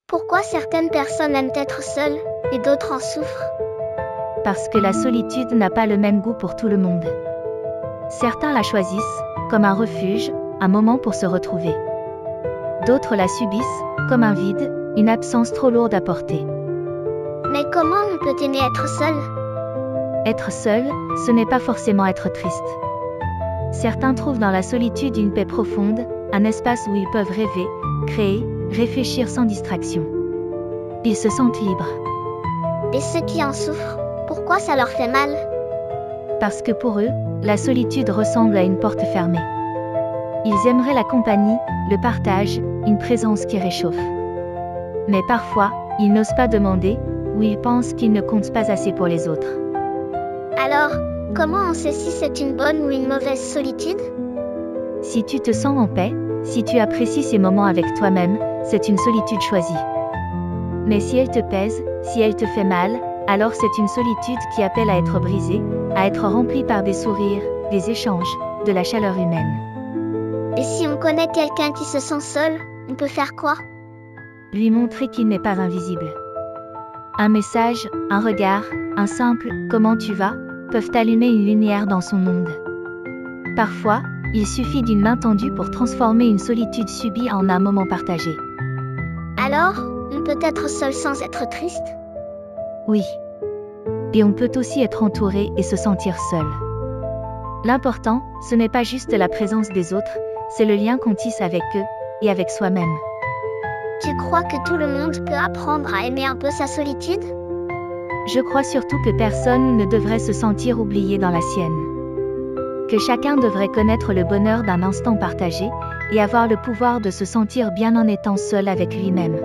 Pourquoi certaines personnes aiment être seules et d'autres en souffrent? Parce que la solitude n'a pas le même goût pour tout le monde. Certains la choisissent, comme un refuge, un moment pour se retrouver. D'autres la subissent, comme un vide, une absence trop lourde à porter. Mais comment on peut aimer être seul? Être seul, ce n'est pas forcément être triste. Certains trouvent dans la solitude une paix profonde, un espace où ils peuvent rêver, créer, réfléchir sans distraction. Ils se sentent libres. Et ceux qui en souffrent, pourquoi ça leur fait mal? Parce que pour eux, la solitude ressemble à une porte fermée. Ils aimeraient la compagnie, le partage, une présence qui réchauffe. Mais parfois, ils n'osent pas demander, ou ils pensent qu'ils ne comptent pas assez pour les autres. Alors, comment on sait si c'est une bonne ou une mauvaise solitude? Si tu te sens en paix, si tu apprécies ces moments avec toi-même, c'est une solitude choisie. Mais si elle te pèse, si elle te fait mal, alors c'est une solitude qui appelle à être brisée, à être remplie par des sourires, des échanges, de la chaleur humaine. Et si on connaît quelqu'un qui se sent seul, on peut faire quoi? Lui montrer qu'il n'est pas invisible. Un message, un regard, un simple « comment tu vas ?» peuvent allumer une lumière dans son monde. Parfois, il suffit d'une main tendue pour transformer une solitude subie en un moment partagé. Alors, on peut être seul sans être triste? Oui. Et on peut aussi être entouré et se sentir seul. L'important, ce n'est pas juste la présence des autres, c'est le lien qu'on tisse avec eux, et avec soi-même. Tu crois que tout le monde peut apprendre à aimer un peu sa solitude? Je crois surtout que personne ne devrait se sentir oublié dans la sienne. Que chacun devrait connaître le bonheur d'un instant partagé, et avoir le pouvoir de se sentir bien en étant seul avec lui-même.